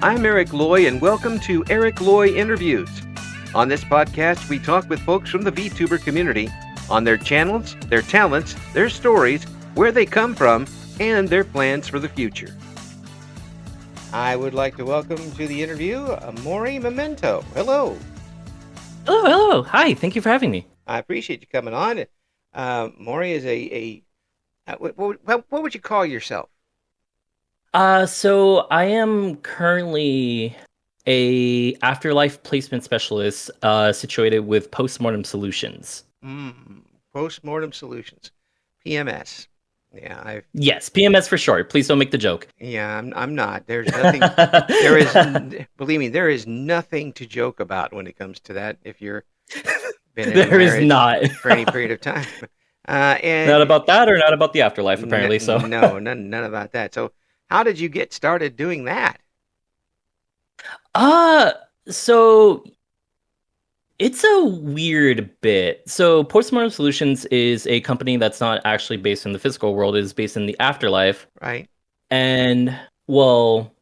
I'm Eric Loy, and welcome to Eric Loy Interviews. On this podcast, we talk with folks from the VTuber community on their channels, their talents, their stories, where they come from, and their plans for the future. I would like to welcome to the interview Mori Memento. Hello. Hello. Hi. Thank you for having me. I appreciate you coming on. Mori is what would you call yourself? So I am currently a afterlife placement specialist, situated with Postmortem Solutions. Postmortem Solutions, PMS. Yeah, Yes, PMS for short. Please don't make the joke. Yeah, I'm not. There's nothing. Believe me, there is nothing to joke about when it comes to that. If you're been in There is not for any period of time, and not about that or not about the afterlife. Apparently, so no, none about that. So, how did you get started doing that? So it's a weird bit. So Postmortem Solutions is a company that's not actually based in the physical world, it is based in the afterlife. Right. And, well,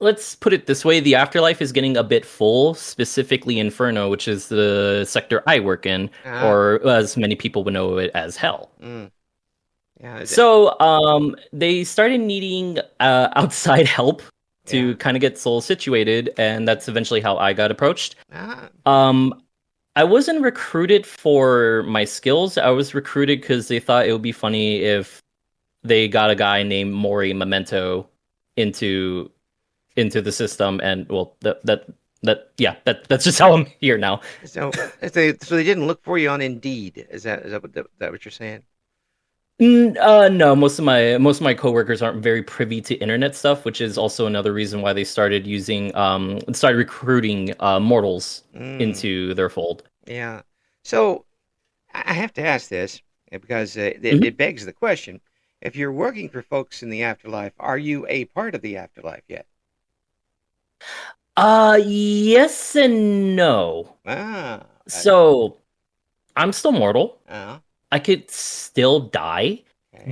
let's put it this way. The afterlife is getting a bit full, specifically Inferno, which is the sector I work in, or as many people would know it as Hell. Yeah. So they started needing outside help to kind of get souls situated, and that's eventually how I got approached. I wasn't recruited for my skills. I was recruited because they thought it would be funny if they got a guy named Mori Memento into the system, and well, that's just how I'm here now. So they didn't look for you on Indeed. Is that what you're saying? No, most of my coworkers aren't very privy to internet stuff, which is also another reason why they started recruiting mortals into their fold. Yeah. So I have to ask this because it begs the question: if you're working for folks in the afterlife, are you a part of the afterlife yet? Yes and no. So I'm still mortal. I could still die,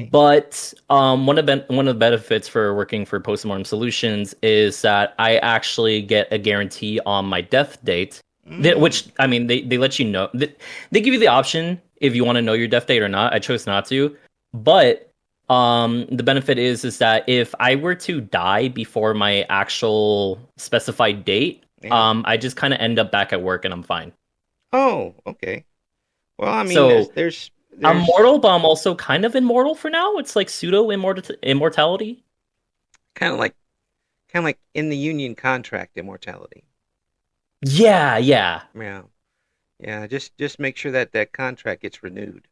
but one of the benefits for working for Postmortem Solutions is that I actually get a guarantee on my death date, which, I mean, they let you know. They give you the option if you want to know your death date or not. I chose not to, but the benefit is that if I were to die before my actual specified date, I just kind of end up back at work and I'm fine. Oh, okay. Well, I mean, so, there's I'm mortal, but I'm also kind of immortal for now. It's like pseudo immortality. Kind of like in the union contract immortality. Yeah. Just make sure that contract gets renewed.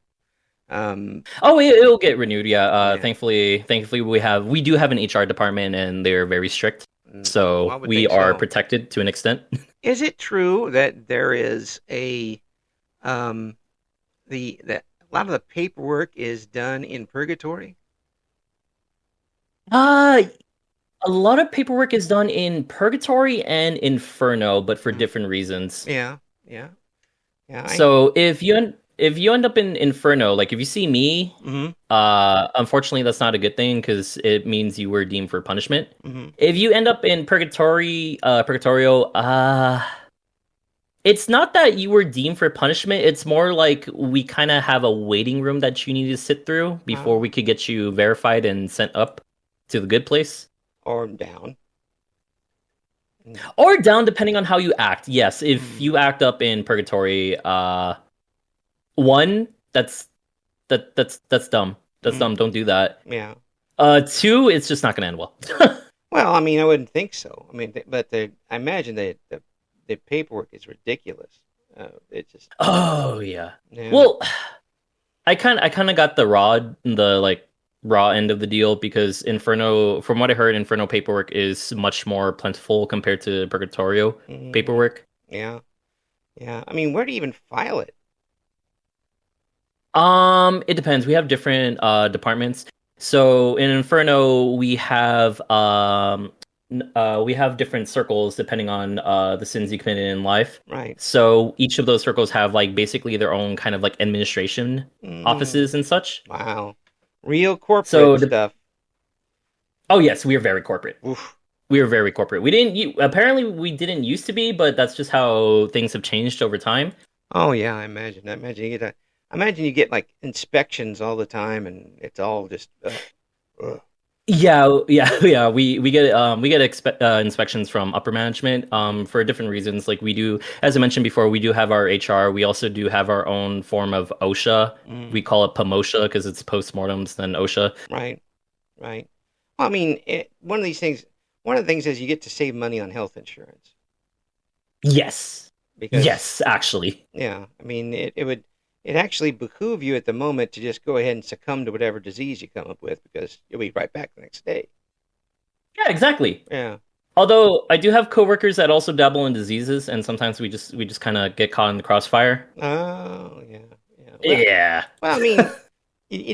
It'll get renewed. Yeah. Thankfully, we do have an HR department, and they're very strict, so we are protected to an extent. Is it true that there is a a lot of the paperwork is done in purgatory? A lot of paperwork is done in purgatory and inferno, but for different reasons. Yeah. So if you end up in inferno, like if you see me, unfortunately that's not a good thing because it means you were deemed for punishment. If you end up in purgatorio, it's not that you were deemed for punishment. It's more like we kind of have a waiting room that you need to sit through before we could get you verified and sent up to the good place. Or down. Or down, depending on how you act. Yes, if you act up in purgatory, one, that's dumb. That's dumb. Don't do that. Yeah. Two, it's just not going to end well. Well, I mean, I wouldn't think so. I mean, but I imagine that the paperwork is ridiculous. It just. Oh yeah. Well, I kind of got the raw end of the deal because Inferno, from what I heard, Inferno paperwork is much more plentiful compared to Purgatorio paperwork. Yeah. I mean, where do you even file it? It depends. We have different departments. So in Inferno, we have different circles depending on the sins you committed in life. Right. So each of those circles have like basically their own kind of like administration offices and such. Wow. Real corporate stuff. Oh yes, we are very corporate. Oof. We were very corporate. We didn't apparently we didn't used to be, but that's just how things have changed over time. Oh yeah, I imagine. I imagine you get like inspections all the time, and it's all just. Ugh. Yeah. We get inspections from upper management for different reasons. Like we do, as I mentioned before, we do have our HR. We also do have our own form of OSHA. We call it POMOSHA because it's postmortems than OSHA. Right, right. Well, I mean, one of these things. One of the things is you get to save money on health insurance. Yes. Because yes, actually. Yeah, I mean, it actually behoove you at the moment to just go ahead and succumb to whatever disease you come up with because you'll be right back the next day. Yeah, exactly. Yeah. Although I do have coworkers that also dabble in diseases, and sometimes we just kind of get caught in the crossfire. Oh, yeah, yeah. Yeah. Well, I mean,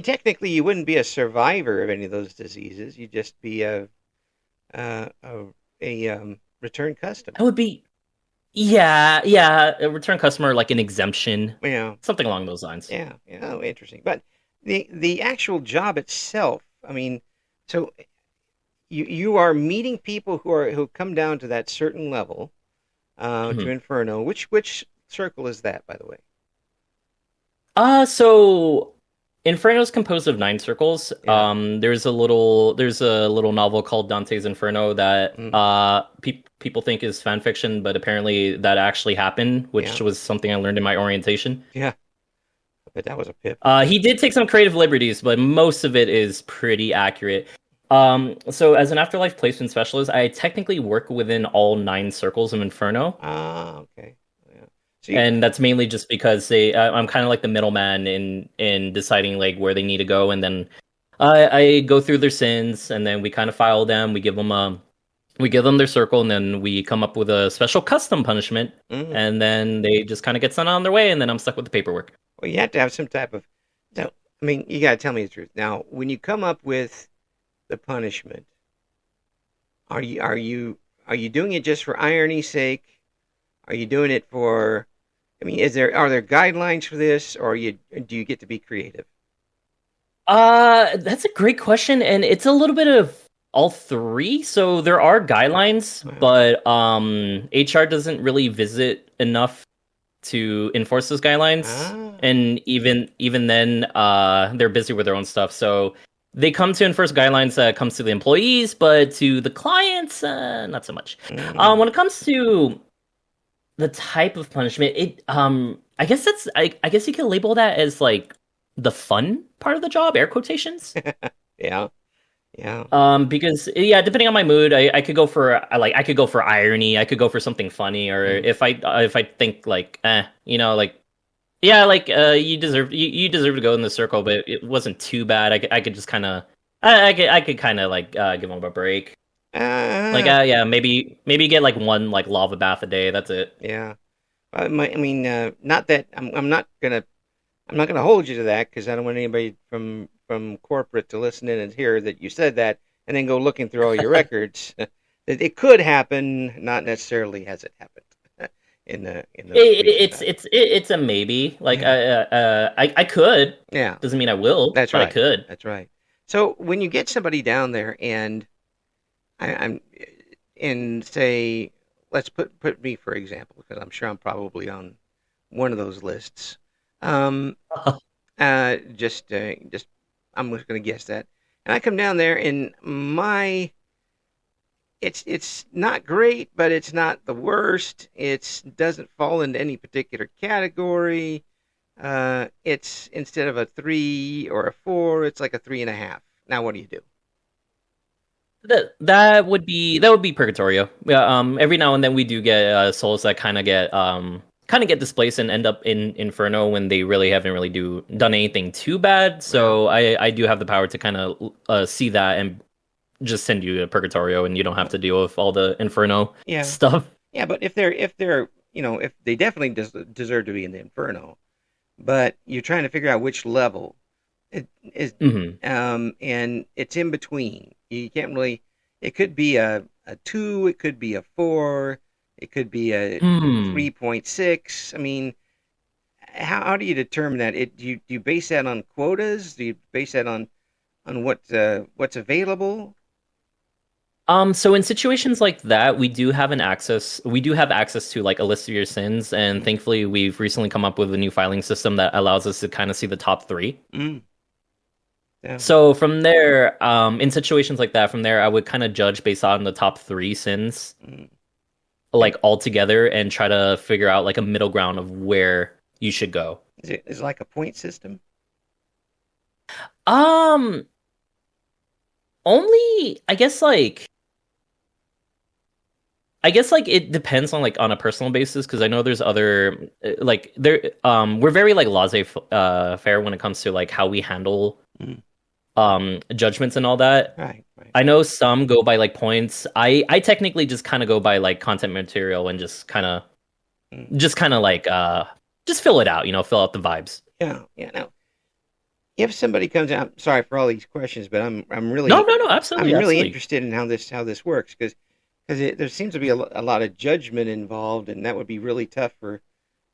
technically you wouldn't be a survivor of any of those diseases. You'd just be a return customer. That would be, yeah, a return customer, like an exemption, Yeah. something along those lines. Yeah. Oh, interesting. But the actual job itself, I mean, so you are meeting people who come down to that certain level to Inferno. Which circle is that, by the way? So Inferno is composed of 9 circles. Yeah. There's a little novel called Dante's Inferno that people think is fan fiction, but apparently that actually happened, which was something I learned in my orientation. Yeah. But that was a pip. He did take some creative liberties, but most of it is pretty accurate. So as an afterlife placement specialist, I technically work within all 9 circles of Inferno. Ah, okay. And that's mainly just because I'm kind of like the middleman in deciding like where they need to go, and then I go through their sins, and then we kind of file them. We give them their circle, and then we come up with a special custom punishment, and then they just kind of get sent on their way, and then I'm stuck with the paperwork. Well, you have to have some type of. I mean, you got to tell me the truth. Now, when you come up with the punishment, are you doing it just for irony's sake? Are you doing it for? I mean, are there guidelines for this, or do you get to be creative? That's a great question, and it's a little bit of all three. So there are guidelines, but HR doesn't really visit enough to enforce those guidelines, and even then, they're busy with their own stuff. So they come to enforce guidelines that comes to the employees, but to the clients, not so much. When it comes to the type of punishment, I guess I guess you can label that as like the fun part of the job, air quotations. Yeah. Because depending on my mood, I could go for irony, I could go for something funny, or if I think like you deserve to go in the circle, but it wasn't too bad. I could just kind of I could kind of like give them a break. Maybe get like one like lava bath a day. That's it. Yeah, not that I'm not gonna hold you to that because I don't want anybody from corporate to listen in and hear that you said that and then go looking through all your records. It could happen, not necessarily has it happened. It's a maybe. Like I could. Yeah, doesn't mean I will. That's but right. I could. That's right. So when you get somebody down there and I'm and say, let's put me for example, because I'm sure I'm probably on one of those lists. Just I'm just going to guess that, and I come down there, and it's not great, but it's not the worst. It doesn't fall into any particular category. It's instead of a 3 or a 4, it's like a 3.5. Now, what do you do? That would be Purgatorio. Yeah. Every now and then we do get souls that kind of get displaced and end up in Inferno when they really haven't really done anything too bad. So I do have the power to kind of see that and just send you to Purgatorio, and you don't have to deal with all the Inferno stuff. Yeah, but if they definitely deserve to be in the Inferno, but you're trying to figure out which level it is, and it's in between. You can't really. It could be a 2. It could be a 4. It could be a 3.6. I mean, how do you determine that? Do you base that on quotas? Do you base that on what's available? So in situations like that, we do have access to like a list of your sins, and thankfully we've recently come up with a new filing system that allows us to kind of see the top three. Mm. Yeah. So from there, in situations like that, from there I would kind of judge based on the top three sins, like all together, and try to figure out like a middle ground of where you should go. Is it like a point system? Um, only I guess like it depends on like on a personal basis, because I know there's other like there we're very like laissez-faire when it comes to like how we handle judgments and all that. Right. I know some go by like points. I technically just kind of go by like content material and just kind of like just fill it out, fill out the vibes. Yeah. Now, if somebody comes out, sorry for all these questions, but I'm really no, absolutely, I'm really absolutely. interested in how this works, because there seems to be a lot of judgment involved, and that would be really tough for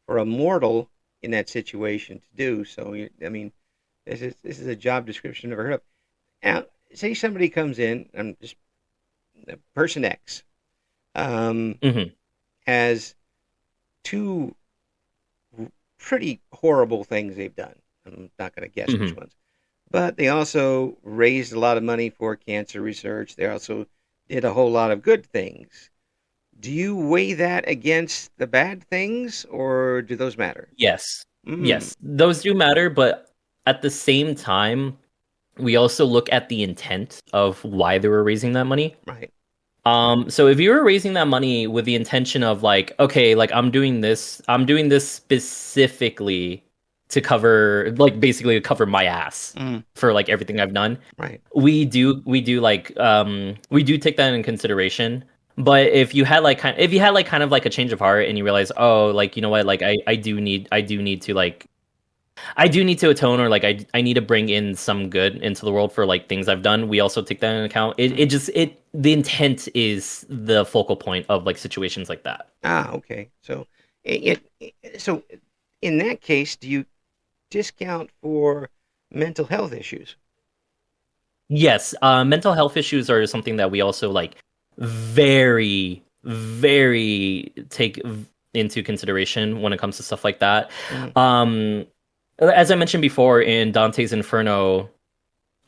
a mortal in that situation to do. So, I mean, this is a job description I've never heard of. Now, say somebody comes in, and just person X has two pretty horrible things they've done. I'm not going to guess which ones, but they also raised a lot of money for cancer research. They also did a whole lot of good things. Do you weigh that against the bad things, or do those matter? Yes. Yes, those do matter, but at the same time, we also look at the intent of why they were raising that money. Right. So if you were raising that money with the intention of like, okay, like I'm doing this specifically to cover, like basically to cover my ass for like everything I've done. Right. We do take that in consideration. But if you had like kind of like a change of heart, and you realize, oh, like, you know what, like I do need to atone, or like I need to bring in some good into the world for like things I've done, we also take that into account. The intent is the focal point of like situations like that. Okay. So so in that case, do you discount for mental health issues? Yes, mental health issues are something that we also like very, very take into consideration when it comes to stuff like that. As I mentioned before, in Dante's Inferno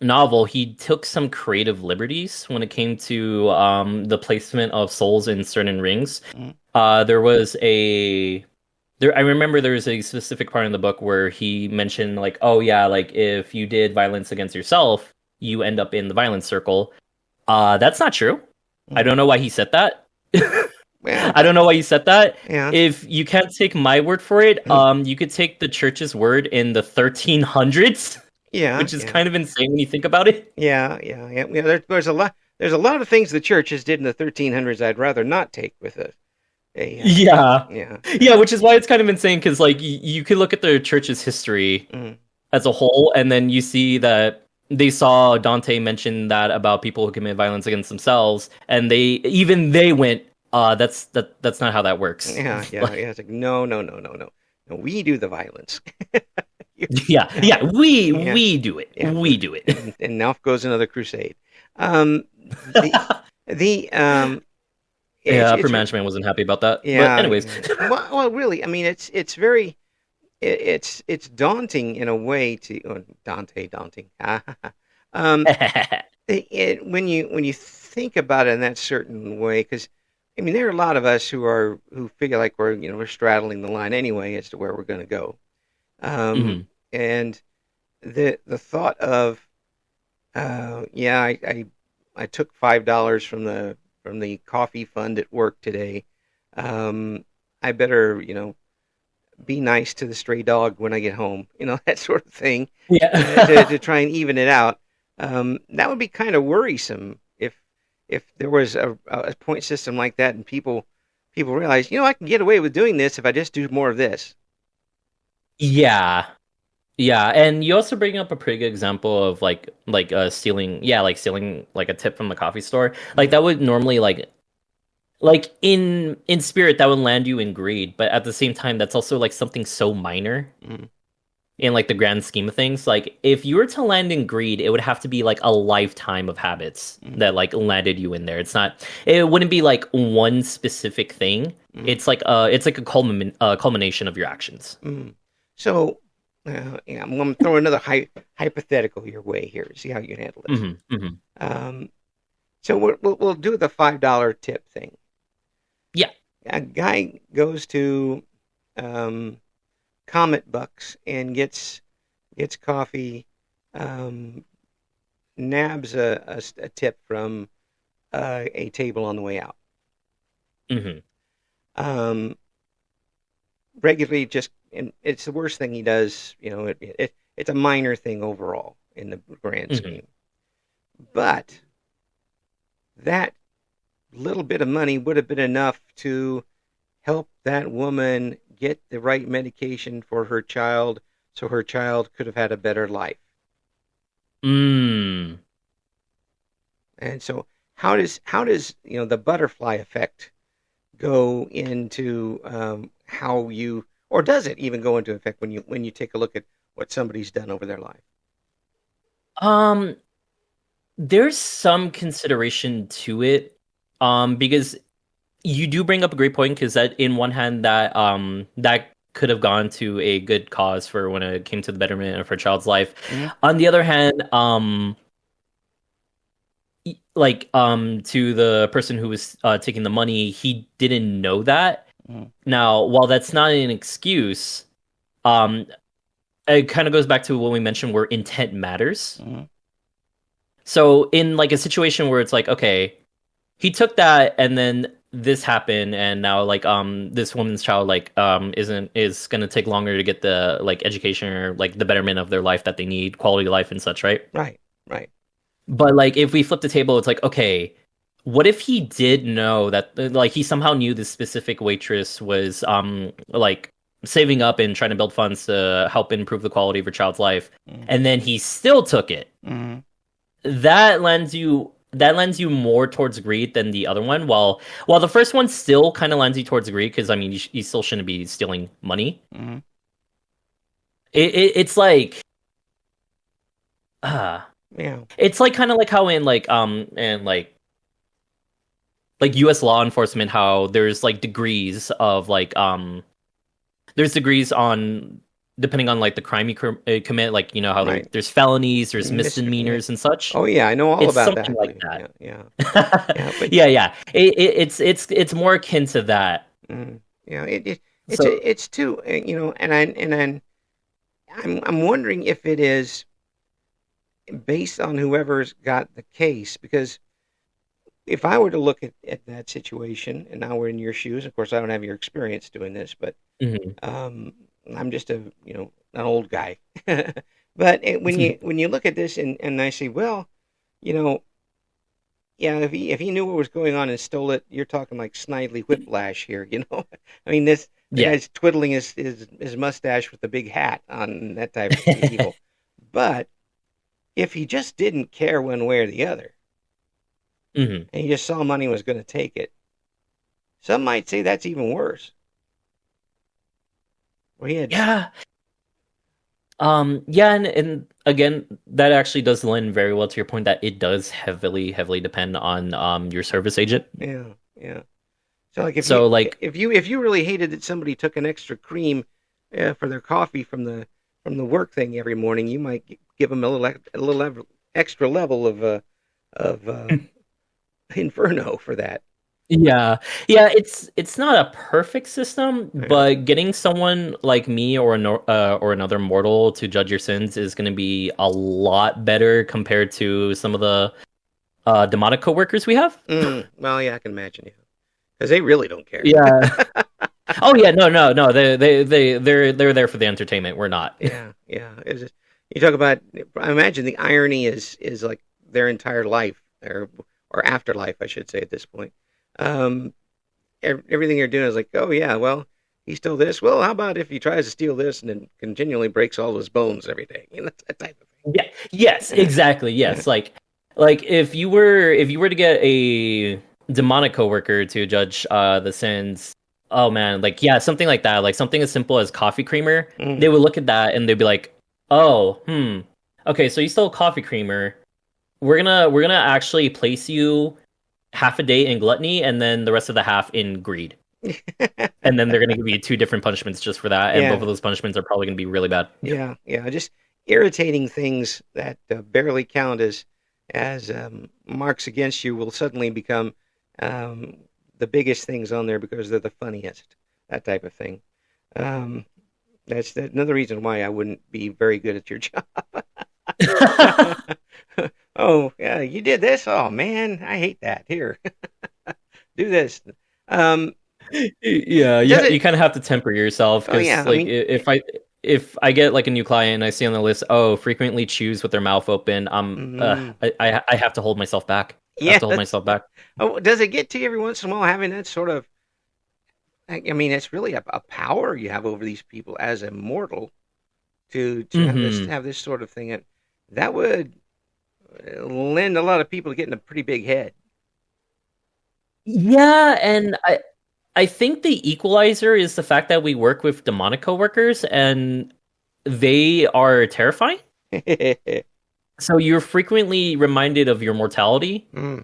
novel, he took some creative liberties when it came to the placement of souls in certain rings. I remember there was a specific part in the book where he mentioned like, oh yeah, like if you did violence against yourself, you end up in the violence circle. That's not true. I don't know why he said that. Well, I don't know why you said that. Yeah. If you can't take my word for it, you could take the church's word in the 1300s. Yeah, which is kind of insane when you think about it. Yeah. There's a lot of things the churches did in the 1300s I'd rather not take with us. Yeah, which is why it's kind of insane, because like you could look at the church's history as a whole, and then you see that they saw Dante mention that about people who commit violence against themselves, and they went, that's not how that works. Yeah. It's like no. We do the violence. we do it. Yeah. We do it. And now goes another crusade. Upper management wasn't happy about that. Yeah. But anyways. Well, really, I mean, it's very, it's daunting in a way to daunting. When you think about it in that certain way, because I mean, there are a lot of us who feel like we're straddling the line anyway as to where we're going to go, and the thought of, I took $5 from the coffee fund at work today. I better be nice to the stray dog when I get home. That sort of thing. Yeah. to try and even it out. That would be kind of worrisome if there was a point system like that, and people realize, I can get away with doing this if I just do more of this. Yeah, and you also bring up a pretty good example of like stealing like a tip from the coffee store. Like that would normally like in spirit that would land you in greed, but at the same time that's also like something so minor in like the grand scheme of things. Like if you were to land in greed, it would have to be like a lifetime of habits that like landed you in there. It wouldn't be like one specific thing. It's like a culmination of your actions. So I'm going to throw another hypothetical your way here. See how you can handle this. So we'll do the $5 tip thing. Yeah. A guy goes to Comet Bucks and gets coffee, nabs a tip from a table on the way out. Regularly, and it's the worst thing he does. It's a minor thing overall in the grand scheme, but that little bit of money would have been enough to help that woman get the right medication for her child so her child could have had a better life. And so how does the butterfly effect go into how you, or does it even go into effect when you take a look at what somebody's done over their life? There's some consideration to it, because you do bring up a great point, because that in one hand that could have gone to a good cause for when it came to the betterment of her child's life. On the other hand, to the person who was taking the money, he didn't know that. Now, while that's not an excuse, it kind of goes back to what we mentioned, where intent matters. So in like a situation where it's like, okay, he took that and then this happened, and now like this woman's child like is gonna take longer to get the like education or like the betterment of their life that they need, quality of life and such, right? Right. But like if we flip the table, it's like, okay, what if he did know that like he somehow knew this specific waitress was like saving up and trying to build funds to help improve the quality of her child's life, and then he still took it. That lends you more towards greed than the other one. While the first one still kind of lends you towards greed, because I mean you still shouldn't be stealing money. It's like it's like kind of like how in like and like US law enforcement, how there's like degrees of like there's degrees on depending on like the crime you commit, like how there's felonies, there's misdemeanors and such. Oh yeah, I know all about that. Like that. Yeah. It's more akin to that. It's too, and I'm wondering if it is based on whoever's got the case, because if I were to look at that situation, and now we're in your shoes, of course I don't have your experience doing this, but I'm just an old guy. But when you look at this and I say, well, if he knew what was going on and stole it, you're talking like Snidely Whiplash here, I mean, the guy's twiddling his mustache with the big hat on, that type of evil. But if he just didn't care one way or the other, and he just saw money and was going to take it, some might say that's even worse. And again, that actually does lend very well to your point that it does heavily depend on your service agent. Yeah. So like if you really hated that somebody took an extra cream for their coffee from the work thing every morning, you might give them a little extra level of inferno for that. Yeah, it's not a perfect system, but getting someone like me or another mortal to judge your sins is going to be a lot better compared to some of the demonic coworkers we have. Well, yeah, I can imagine, because they really don't care. Yeah. Oh yeah, no. They're there for the entertainment. We're not. Yeah. You talk about. I imagine the irony is like their entire life or afterlife, I should say, at this point. Everything you're doing is like, oh yeah, well, he stole this. Well, how about if he tries to steal this and then continually breaks all his bones every day? That type of thing. Yeah. Yes. Exactly. Yes. like if you were to get a demonic coworker to judge the sins, Oh man, like yeah, something like that, like something as simple as coffee creamer. Mm. They would look at that and they'd be like, "Oh, okay, so you stole coffee creamer. We're gonna actually place you half a day in gluttony and then the rest of the half in greed." And then they're gonna give you two different punishments just for that, and both Yeah. of those punishments are probably gonna be really bad. Yeah, yeah, just irritating things that barely count as marks against you will suddenly become um, the biggest things on there because they're the funniest. That type of thing. Um, that's another reason why I wouldn't be very good at your job. Oh, yeah, you did this? Oh man, I hate that. Here, do this. Um, Yeah, does it? you kind of have to temper yourself Oh yeah, because like if I get like a new client and I see on the list, oh, frequently chews with their mouth open, mm, I have to hold myself back. I have yeah. to hold myself back. Oh, does it get to you every once in a while having that sort of? I mean, it's really a power you have over these people as a mortal to Hmm. have this sort of thing. And that would lend a lot of people to getting a pretty big head. Yeah, and I think the equalizer is the fact that we work with demonic coworkers and they are terrifying. So you're frequently reminded of your mortality. Mm,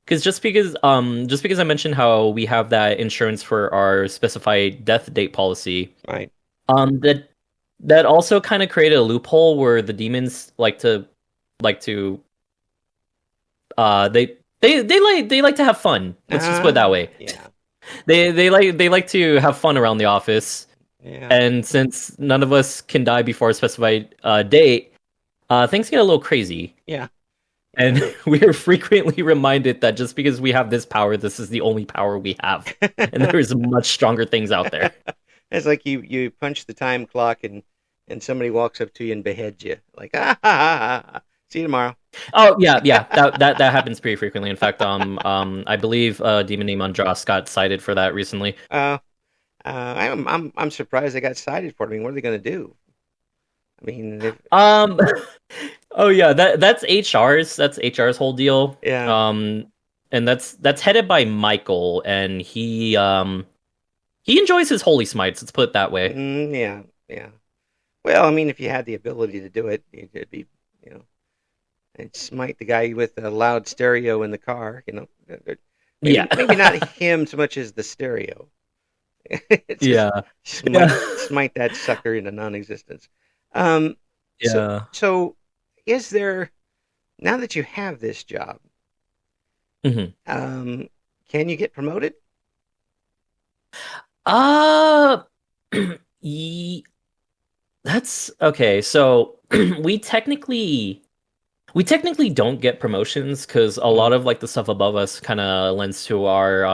Because just because I mentioned how we have that insurance for our specified death date policy, right. that that also kind of created a loophole where the demons like to they like to have fun. Let's just put it that way. Yeah. They like to have fun around the office, Yeah. and since none of us can die before a specified date, things get a little crazy. Yeah. And we are frequently reminded that just because we have this power, this is the only power we have. And there's much stronger things out there. It's like you punch the time clock and somebody walks up to you and beheads you. Like, ah, ha, ha, ha. See you tomorrow. Oh yeah, yeah. That happens pretty frequently. In fact, I believe demon named Andras got cited for that recently. I'm surprised they got cited for it. I mean, what are they going to do? I mean, Um oh yeah, that's HR's whole deal. yeah. And that's headed by Michael, and he enjoys his holy smites, let's put it that way. Yeah, yeah. Well, I mean, if you had the ability to do it, it'd be, you know, and smite the guy with the loud stereo in the car. You know, maybe Yeah. maybe not him so much as the stereo. It's just Yeah. smite smite that sucker into non-existence. Um, so Yeah. so is there now that you have this job, Hmm. um, can you get promoted? Uh, ye- that's okay. So we technically don't get promotions because a lot Mm. of like the stuff above us kind of lends to our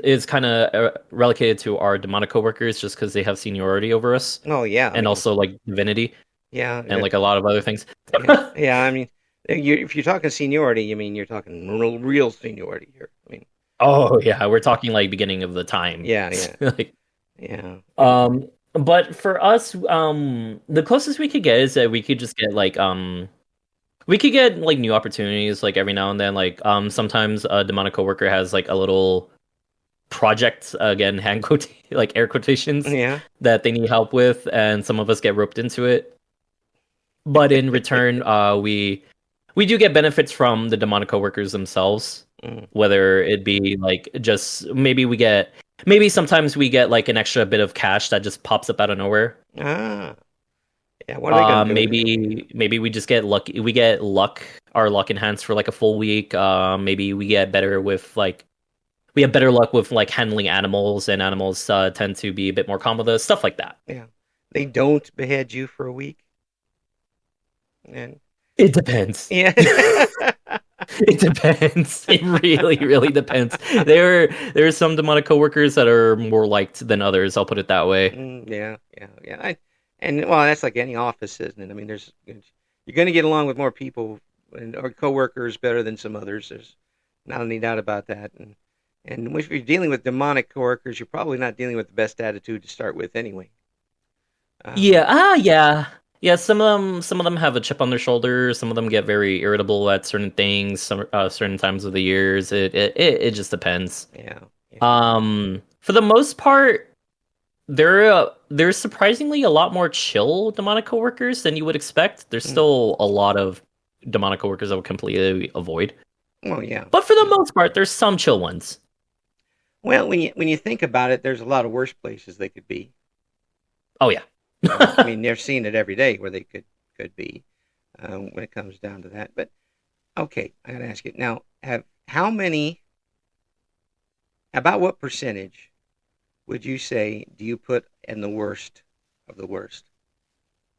is kind of relegated to our demonic coworkers just because they have seniority over us Oh yeah, I and mean, also like divinity yeah, and like a lot of other things. yeah, yeah. I mean, if you're talking seniority, you mean you're talking real seniority here. I mean, Oh yeah, we're talking like beginning of the time. yeah, yeah, Like yeah, yeah. but for us, the closest we could get is that we could get like new opportunities like every now and then. Like sometimes a demonic coworker has like a little project, again, like air quotations, Yeah. that they need help with, and some of us get roped into it. But in return, we do get benefits from the demonic coworkers themselves, Mm. whether it be like just maybe sometimes we get like an extra bit of cash that just pops up out of nowhere. Ah, yeah. What are they gonna do with it? Maybe we just get lucky. We get our luck enhanced for like a full week. Maybe we have better luck with like handling animals, and animals tend to be a bit more calm with us. Stuff like that. Yeah, they don't behead you for a week, and It depends. yeah, It depends. It really, really depends. There are some demonic coworkers that are more liked than others. I'll put it that way. yeah, yeah, yeah. And well, that's like any office, isn't it? I mean, you're going to get along with more people and or coworkers better than some others. There's not any doubt about that. And if you're dealing with demonic coworkers, you're probably not dealing with the best attitude to start with, anyway. Um, Yeah. Yeah. Some of them have a chip on their shoulder. Some of them get very irritable at certain things. Certain times of the years. It just depends. yeah, yeah. For the most part, there's surprisingly a lot more chill demonic coworkers than you would expect. There's still a lot of demonic coworkers I would completely avoid. Well, yeah. But for the most part, there's some chill ones. Well, when you think about it, there's a lot of worse places they could be. Oh yeah. I mean, they're seeing it every day where they could be when it comes down to that. But okay, I gotta ask you now: about what percentage would you say do you put in the worst of the worst?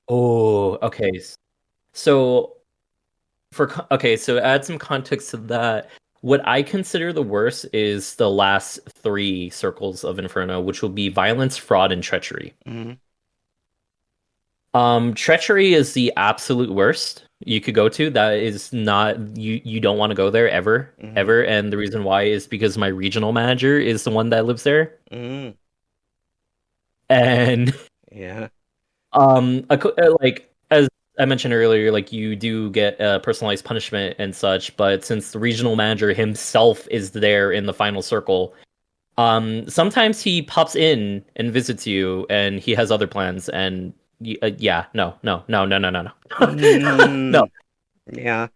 Oh, okay. So so add some context to that. What I consider the worst is the last three circles of Inferno, which will be violence, fraud, and treachery. Mm-hmm. Treachery is the absolute worst you could go to. That is not you don't want to go there ever, ever. And the reason why is because my regional manager is the one that lives there. And yeah, like as I mentioned earlier, like you do get personalized punishment and such, but since the regional manager himself is there in the final circle, sometimes he pops in and visits you, and he has other plans. And yeah, no. No. Yeah,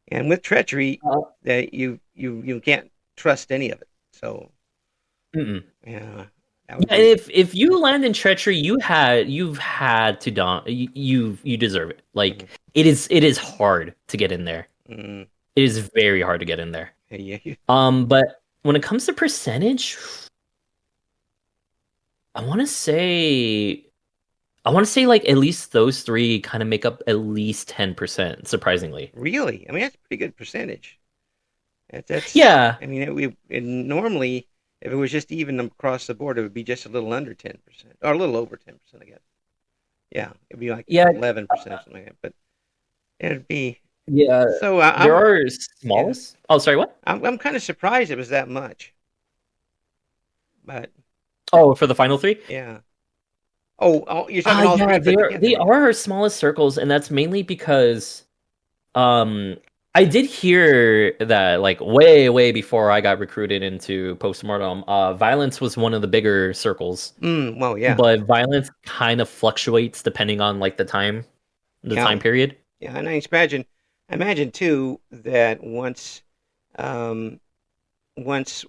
and with treachery, that you can't trust any of it. So, yeah. If you land in treachery, you've had to you deserve it. Like it is hard to get in there. It is very hard to get in there. Yeah. But when it comes to percentage, I want to say like at least those three kind of make up at least 10%. Surprisingly, really, I mean that's a pretty good percentage. That's yeah. I mean, normally, if it was just even across the board, it would be just a little under 10%, or a little over 10%, I guess. Yeah, it'd be like 11% or something like that. But it'd be So there are smallest. Yeah. Oh, sorry, what? I'm kind of surprised it was that much. But for the final three, yeah. Oh, you're talking all three. They are our smallest circles, and that's mainly because, I did hear that like way before I got recruited into Postmortem, violence was one of the bigger circles. Well, yeah. But violence kind of fluctuates depending on like the time period. Yeah, and I imagine too that once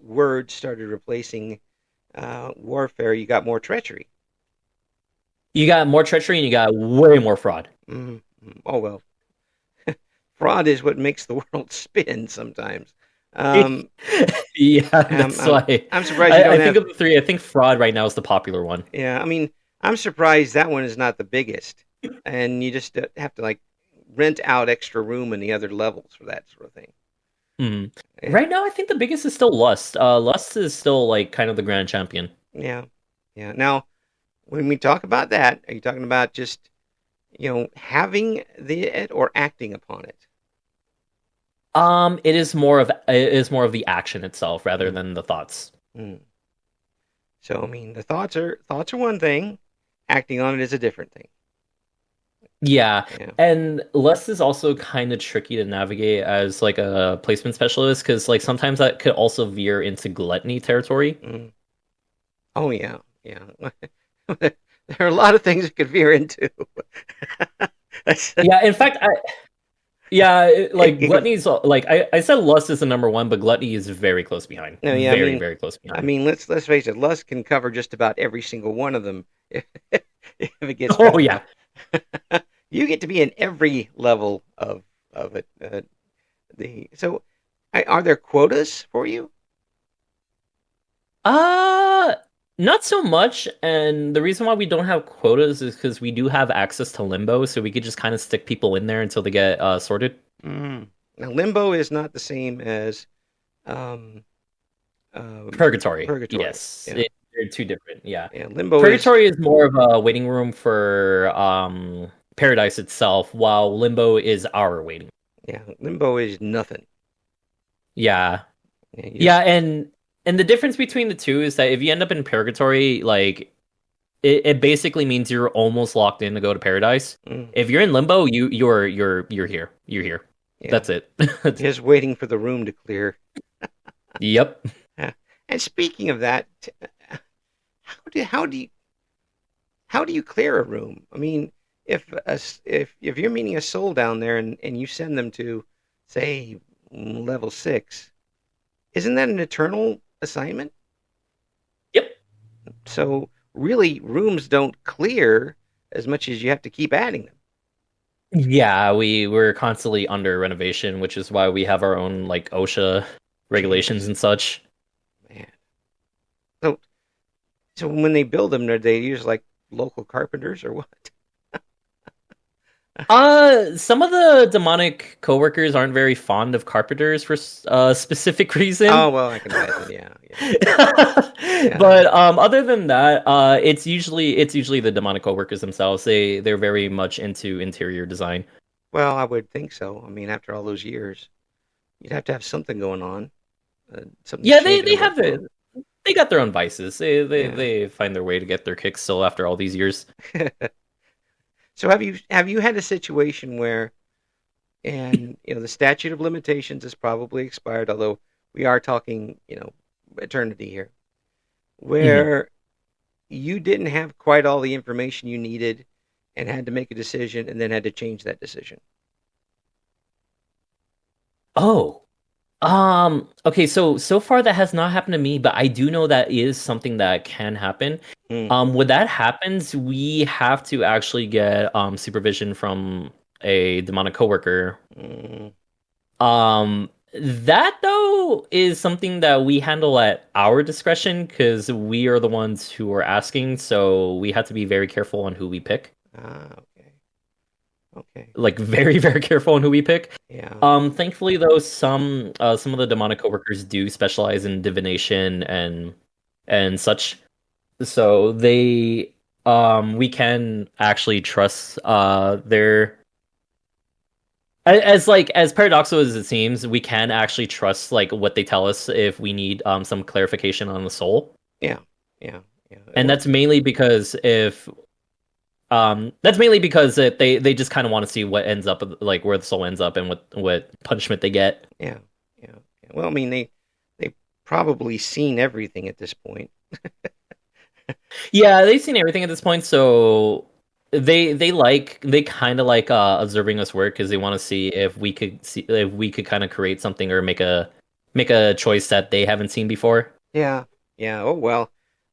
words started replacing warfare, you got more treachery. You got more treachery, and you got way more fraud. Oh well. Fraud is what makes the world spin sometimes. Yeah, that's why. I'm surprised I think of the three. I think fraud right now is the popular one. Yeah, I mean, I'm surprised that one is not the biggest, and you just have to like rent out extra room in the other levels for that sort of thing. Yeah. Right now, I think the biggest is still Lust. Lust is still like kind of the grand champion. Yeah. Now, when we talk about that, are you talking about just having it or acting upon it? It is more of the action itself rather than the thoughts. So I mean, the thoughts are one thing, acting on it is a different thing. Yeah. And Lust is also kind of tricky to navigate as like a placement specialist, because like sometimes that could also veer into gluttony territory. Oh yeah. There are a lot of things it could veer into. Yeah, in fact, gluttony's like I said, Lust is the number one, but gluttony is very close behind. No, yeah, very close behind. I mean, let's face it, Lust can cover just about every single one of them if it gets. Oh yeah, you get to be in every level of it. So, are there quotas for you? Not so much, and the reason why we don't have quotas is because we do have access to Limbo, so we could just kind of stick people in there until they get sorted. Now, Limbo is not the same as Purgatory. Yes, yeah. They're two different. Yeah, Limbo. Purgatory is more of a waiting room for Paradise itself, while Limbo is our waiting. Yeah, Limbo is nothing. Yeah, and the difference between the two is that if you end up in Purgatory, like it basically means you're almost locked in to go to Paradise. If you're in Limbo, you're here. You're here. Yeah. That's it. Just waiting for the room to clear. Yep. And speaking of that, how do you clear a room? I mean, if you're meeting a soul down there and you send them to, say, level 6, isn't that an eternal assignment? Yep. So really, rooms don't clear as much as you have to keep adding them. Yeah, we're constantly under renovation, which is why we have our own like OSHA regulations Jeez, and such. man. So so when they build them, do they use like local carpenters or what? Some of the demonic coworkers aren't very fond of carpenters for a specific reason. Oh well, I can imagine. Yeah, yeah. But other than that, it's usually the demonic coworkers themselves. They're very much into interior design. Well, I would think so. I mean, after all those years, you'd have to have something going on, something Yeah, they shaded they them up have a little. they got their own vices. They they Yeah. they find their way to get their kicks still after all these years. So have you had a situation where, and the statute of limitations has probably expired, although we are talking eternity here, Mhm. where you didn't have quite all the information you needed and had to make a decision and then had to change that decision? Oh. Okay, so far that has not happened to me, but I do know that is something that can happen. Hmm. When that happens, we have to actually get supervision from a demonic coworker. Mm, That though is something that we handle at our discretion because we are the ones who are asking, so we have to be very careful on who we pick. okay. Okay. Like very, very careful on who we pick. Yeah. Thankfully though, some of the demonic coworkers do specialize in divination and such. So we can actually trust their as paradoxical as it seems, we can actually trust like what they tell us if we need some clarification on the soul. Yeah. Yeah. Yeah. And that's mainly because they just kind of want to see what ends up like where the soul ends up and what punishment they get. Yeah. Yeah. Yeah. Well, I mean, they probably seen everything at this point. Yeah, they've seen everything at this point, so they kind of like observing us work because they want to see if we could kind of create something or make a choice that they haven't seen before. Yeah. Yeah. Oh well.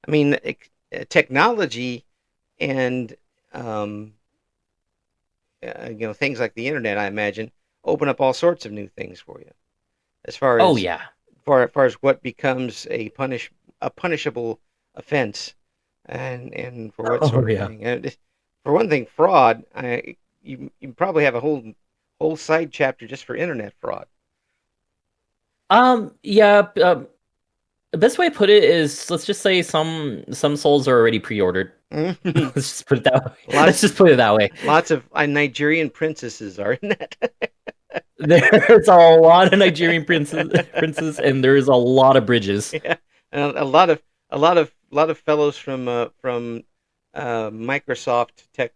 I mean, technology and um, things like the internet, I imagine, open up all sorts of new things for you as far Oh as yeah. far as what becomes a punishable offense, and for what Oh sort of yeah. thing. And for one thing, fraud. You probably have a whole side chapter just for internet fraud. Yeah. The best way to put it is let's just say some souls are already pre-ordered. Let's just put it that way. Let's just put it that way. Lots of Nigerian princesses are in that. There's a lot of Nigerian princes, and there's a lot of bridges. Yeah, and a lot of fellows from Microsoft tech.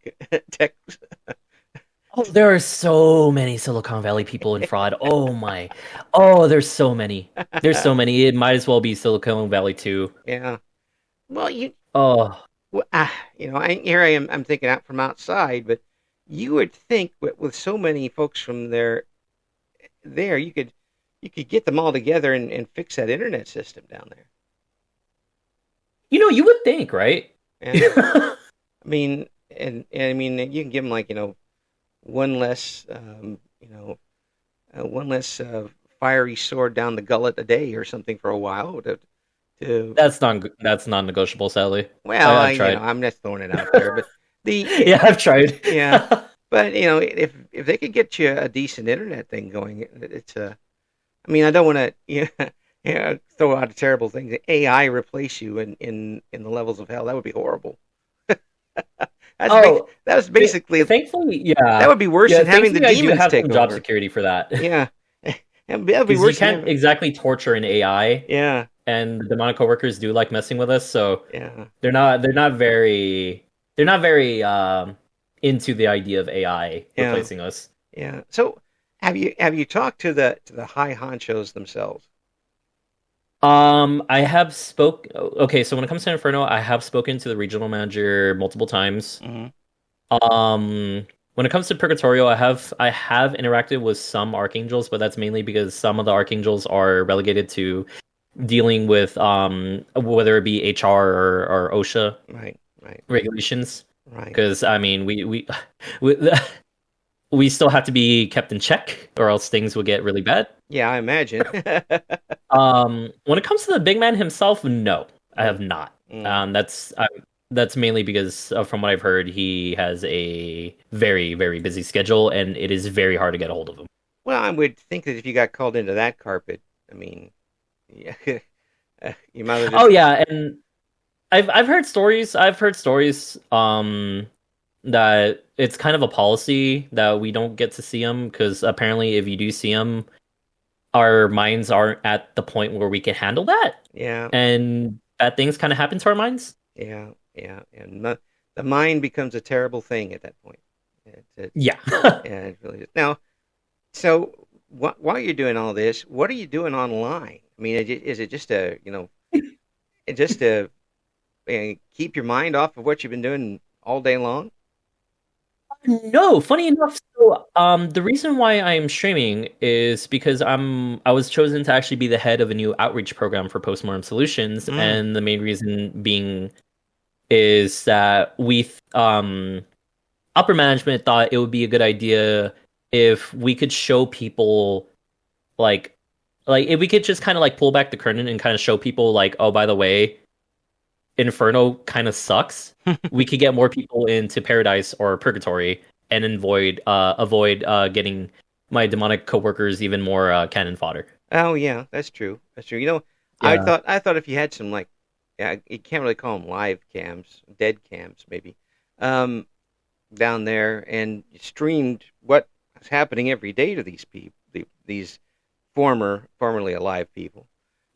Oh, there are so many Silicon Valley people in fraud. Oh my. Oh, there's so many. There's so many. It might as well be Silicon Valley too. Yeah. Well, Oh. here I am. I'm thinking out from outside, but you would think with so many folks from there, you could get them all together and fix that internet system down there. You would think, right? Yeah. I mean, and I mean, you can give them like one less, one less fiery sword down the gullet a day or something for a while to That's non-negotiable, sadly. well, I've tried. I'm just throwing it out there, but Yeah, I've tried. yeah, but if they could get you a decent internet thing going, it's I mean, I don't want to throw out a terrible thing. AI replace you in the levels of hell. That would be horrible. Oh, That was basically thankfully, that yeah. would be worse Yeah, than having the thankfully I do demons have take some job over. security for that. Yeah, that'd be Because you worse than can't having. exactly torture an AI, Yeah, and the demonic coworkers do like messing with us, so yeah, they're not very into the idea of AI yeah, replacing us. yeah. So have you talked to the high honchos themselves? I have spoke. Okay, so when it comes to Inferno, I have spoken to the regional manager multiple times. Mm-hmm. When it comes to Purgatorio, I have interacted with some archangels, but that's mainly because some of the archangels are relegated to dealing with whether it be HR or OSHA Right, right, regulations. right. Because I mean, we we still have to be kept in check, or else things will get really bad. Yeah, I imagine. When it comes to the big man himself, no, I have Mm, not. mm. That's mainly because from what I've heard, he has a very, very busy schedule, and it is very hard to get a hold of him. Well, I would think that if you got called into that carpet, I mean, yeah, you might as well Oh just. yeah, and I've heard stories. I've heard stories that it's kind of a policy that we don't get to see him because apparently, if you do see him, our minds aren't at the point where we can handle that, Yeah, and bad things kind of happen to our minds. yeah, yeah, and the mind becomes a terrible thing at that point. It's Yeah. yeah, it really is. Now, so while you're doing all this, what are you doing online? I mean, is it just just to keep your mind off of what you've been doing all day long? No, funny enough, so the reason why I'm streaming is because I was chosen to actually be the head of a new outreach program for Postmortem Solutions, Mm. and the main reason being is that we upper management thought it would be a good idea if we could show people like if we could just kind of like pull back the curtain and kind of show people like, oh, by the way, Inferno kind of sucks. We could get more people into Paradise or Purgatory and avoid getting my demonic coworkers even more cannon fodder. Oh yeah, that's true. That's true. Yeah. I thought if you had some like, yeah, you can't really call them live cams, dead cams maybe, um, down there and streamed what was happening every day to these people, these formerly alive people.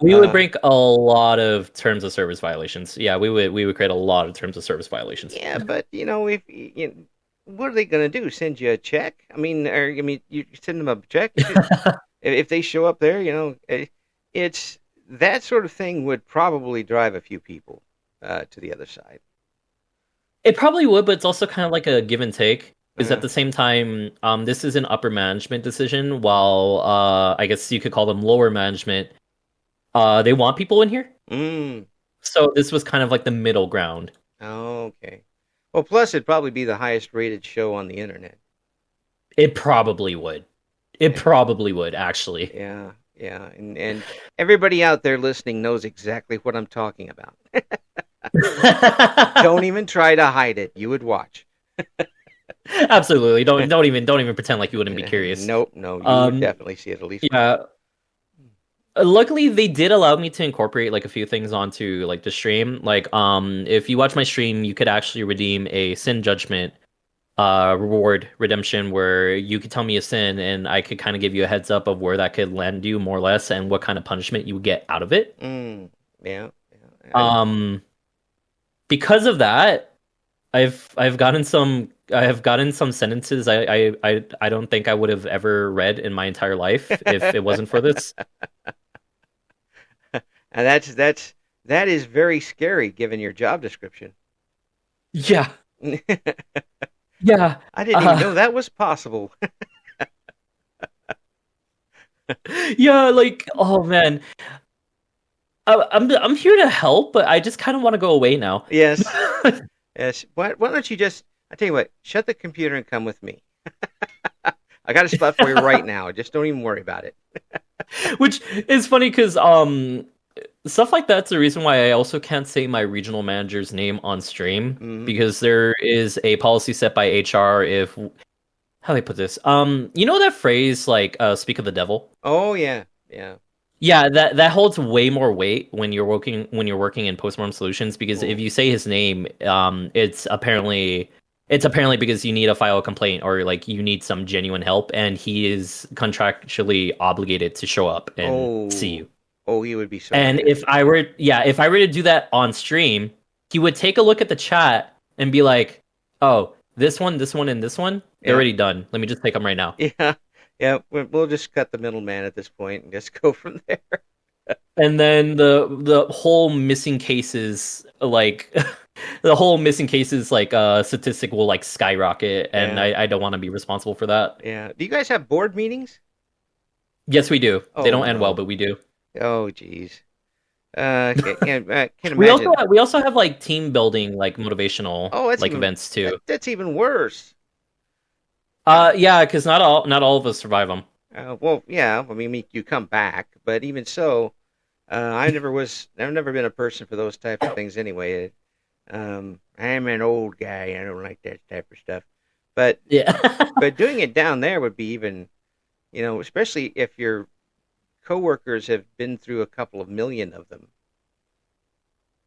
We would Uh, break a lot of terms of service violations. Yeah, we would create a lot of terms of service violations. yeah, but if what are they going to do? Send you a check? I mean, you send them a check if they show up there. It's that sort of thing would probably drive a few people to the other side. It probably would, but it's also kind of like a give and take. Is at Uh, the same time, this is an upper management decision, while I guess you could call them lower management. They want people in here, mm, so this was kind of like the middle ground. okay. Well, plus it'd probably be the highest rated show on the internet. It probably would. It Yeah, probably would, actually. yeah, yeah. And everybody out there listening knows exactly what I'm talking about. Don't even try to hide it. You would watch. Absolutely. Don't even pretend like you wouldn't be curious. Nope, no, you would Um, definitely see it at least once. yeah. Luckily, they did allow me to incorporate like a few things onto like the stream. Like, if you watch my stream, you could actually redeem a sin judgment reward redemption where you could tell me a sin and I could kind of give you a heads up of where that could land you more or less and what kind of punishment you would get out of it. Mm, yeah, yeah. Um, because of that, I have gotten some sentences I don't think I would have ever read in my entire life if it wasn't for this. And that is very scary given your job description. Yeah, I yeah, didn't even know that was possible. yeah. Like, oh man, I'm here to help, but I just kind of want to go away now. Yes, yes. Why don't you just? I tell you what. Shut the computer and come with me. I got a spot for you right now. Just don't even worry about it. Which is funny because stuff like that's the reason why I also can't say my regional manager's name on stream Mm-hmm. because there is a policy set by HR if how do I put this? You know that phrase like speak of the devil? Oh yeah, yeah. Yeah, that holds way more weight when you're working in postmortem solutions because if Oh, you say his name, it's apparently because you need to file a complaint or like you need some genuine help and he is contractually obligated to show up and see oh, you. oh. He would be so And mad. if I were to do that on stream, he would take a look at the chat and be like, "Oh, this one, and this one, they're Yeah, already done. Let me just take them right now." yeah, yeah. We'll just cut the middleman at this point and just go from there. And then the whole missing cases like the whole missing cases like statistic will like skyrocket, and Yeah. I don't want to be responsible for that. Yeah. Do you guys have board meetings? Yes, we do. They Oh don't end well, no. but we do. Oh geez. Can't imagine. We also have like team building, like motivational Oh, like events too. that's even worse. Yeah, because not all of us survive them. Well, yeah. I mean, you come back, but even so, I've never been a person for those types of things anyway. I'm an old guy. I don't like that type of stuff. But Yeah. but doing it down there would be even, especially if your coworkers have been through a couple of million of them.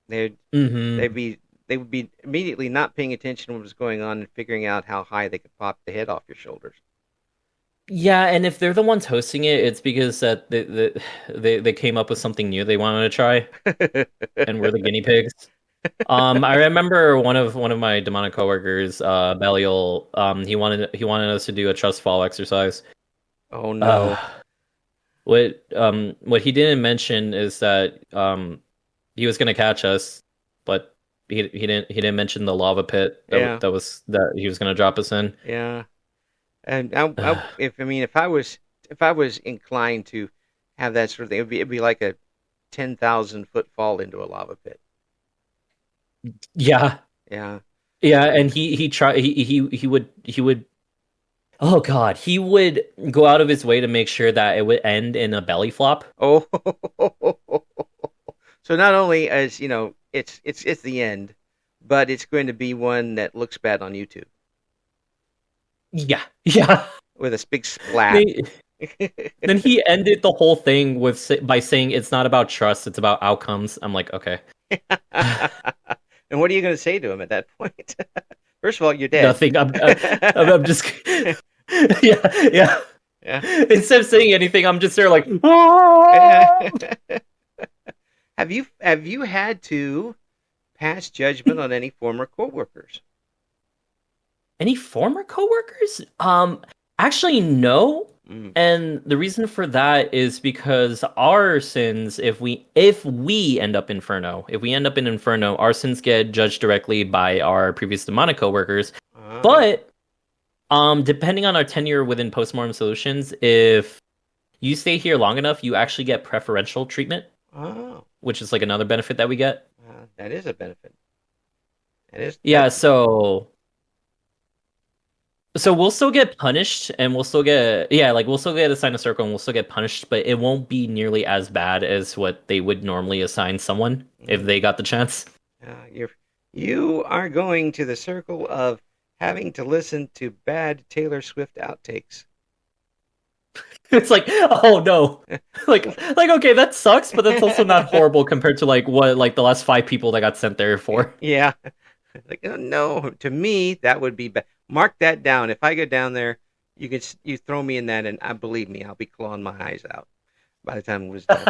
They'd they'd hmm be they would be immediately not paying attention to what was going on and figuring out how high they could pop the head off your shoulders. Yeah, and if they're the ones hosting it, it's because that they came up with something new they wanted to try, and we're the guinea pigs. I remember one of my demonic coworkers, Belial, he wanted us to do a trust fall exercise. Oh Uh, no. what he didn't mention is that he was gonna catch us, but he didn't mention the lava pit Yeah. that he was gonna drop us in. Yeah. And if I was inclined to have that sort of thing, it'd be like a 10,000 foot fall into a lava pit. Yeah, Yeah. yeah, and he would oh god, he would go out of his way to make sure that it would end in a belly flop. Oh. So not only as it's the end, but it's going to be one that looks bad on YouTube Yeah, yeah. with a big splat. They, then he ended the whole thing by saying it's not about trust, it's about outcomes. I'm like, okay. And what are you going to say to him at that point? First of all, you're dead. Nothing. I'm just yeah, yeah. Yeah. Instead of saying anything, I'm just there like, "Ah!" Have you had to pass judgment on any former coworkers? Any former coworkers? Actually, no. Mm. And the reason for that is because our sins, if we end up in Inferno, our sins get judged directly by our previous demonic coworkers. But depending on our tenure within Postmortem Solutions, if you stay here long enough, you actually get preferential treatment. Oh, Which is like another benefit that we get. that is a benefit. That is. Yeah, so we'll still get punished, and we'll still get assigned a circle, and we'll still get punished, but it won't be nearly as bad as what they would normally assign someone if they got the chance. You are going to the circle of having to listen to bad Taylor Swift outtakes. It's like, oh no, like okay, that sucks, but that's also not horrible compared to like what like the last 5 people that got sent there for. Yeah. Like, oh, no, to me that would be bad. Mark that down. If I go down there, you throw me in that, and believe me, I'll be clawing my eyes out by the time it was done.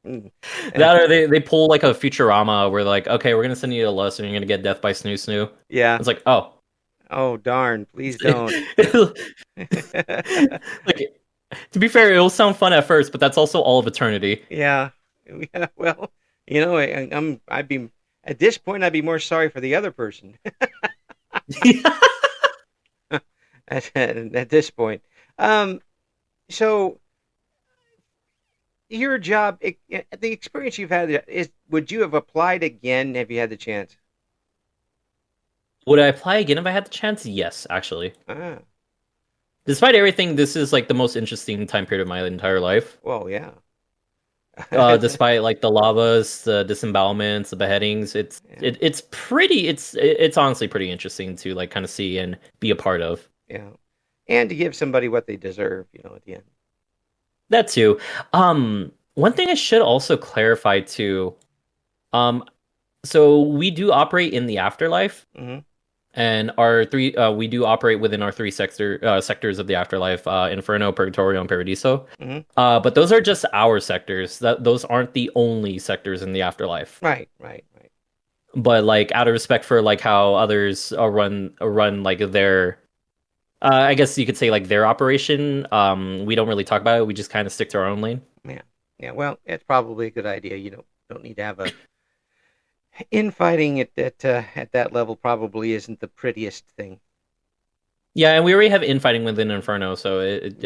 That or they pull like a Futurama where like, okay, we're gonna send you to Lust and you're gonna get death by Snoo Snoo. Yeah. It's like, oh. Oh darn! Please don't. Like, to be fair, it'll sound fun at first, but that's also all of eternity. Yeah. Yeah. Well, I'd be at this point. I'd be more sorry for the other person. At this point. So your job, the experience you've had would you have applied again if you had the chance? Would I apply again if I had the chance? Yes, actually. Ah, Despite everything, this is like the most interesting time period of my entire life. well, yeah. Despite like the lavas, the disembowelments, the beheadings, Yeah. it's honestly pretty interesting to like kind of see and be a part of. Yeah. And to give somebody what they deserve, at the end. That too. One thing I should also clarify too. So we do operate in the afterlife, Mm-hmm. and we do operate within our three sectors of the afterlife: Inferno, Purgatorio, and Paradiso. Mm-hmm. But those are just our sectors. Those aren't the only sectors in the afterlife. Right. But like out of respect for like how others run like their, I guess you could say like their operation. We don't really talk about it. We just kind of stick to our own lane. Yeah. Yeah, well, it's probably a good idea. You don't need to have a infighting at that level. Probably isn't the prettiest thing. Yeah, and we already have infighting within Inferno, so it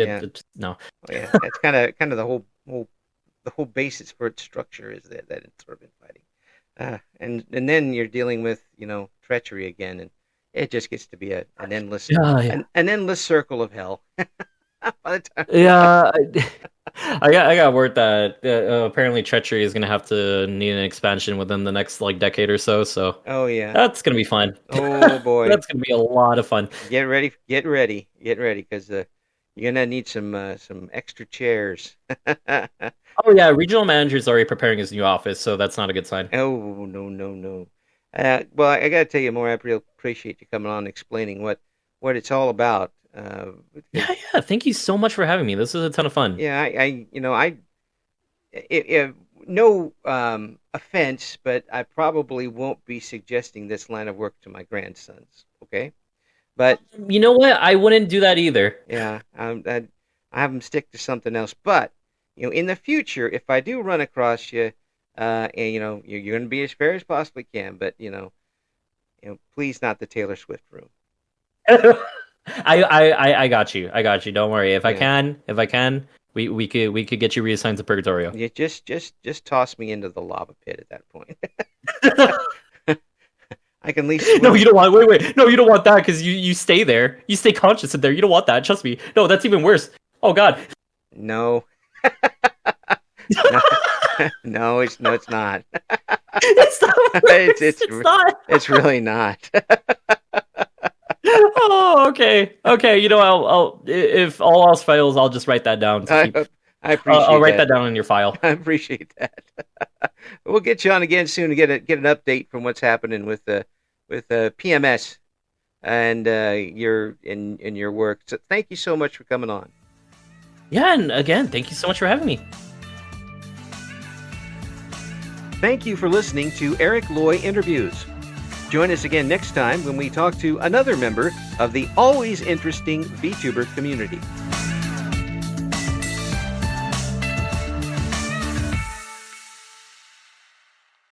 no. Oh, yeah, that's kind of the whole basis for its structure is that it's sort of infighting. And then you're dealing with treachery again, and it just gets to be an endless an endless circle of hell. By the time I got word that apparently treachery is gonna have to need an expansion within the next decade or so. So oh yeah, that's gonna be fun. Oh boy, that's gonna be a lot of fun. Get ready, because you're gonna need some extra chairs. Oh yeah, regional manager's already preparing his new office, so that's not a good sign. Oh no. Well, I gotta tell you more. I appreciate you coming on and explaining what it's all about. Yeah. Thank you so much for having me. This is a ton of fun. Yeah, no offense, but I probably won't be suggesting this line of work to my grandsons. Okay, but you know what? I wouldn't do that either. Yeah, I have them stick to something else. But in the future, if I do run across you, and you're going to be as fair as possibly can, but please not the Taylor Swift room. I got you. Don't worry. If I can, we could get you reassigned to Purgatorio. Yeah, just toss me into the lava pit at that point. I can at least swim. No, you don't want. Wait. No, you don't want that because you stay there. You stay conscious in there. You don't want that. Trust me. No, that's even worse. Oh God. No. No, it's not. It's not. It's not. It's really not. Oh, okay. I'll if all else fails, I'll just write that down. I appreciate. I'll write that down in your file. I appreciate that. We'll get you on again soon to get an update from what's happening with PMS and your work. So thank you so much for coming on. Yeah, and again, thank you so much for having me. Thank you for listening to Eric Loy Interviews. Join us again next time when we talk to another member of the always interesting VTuber community.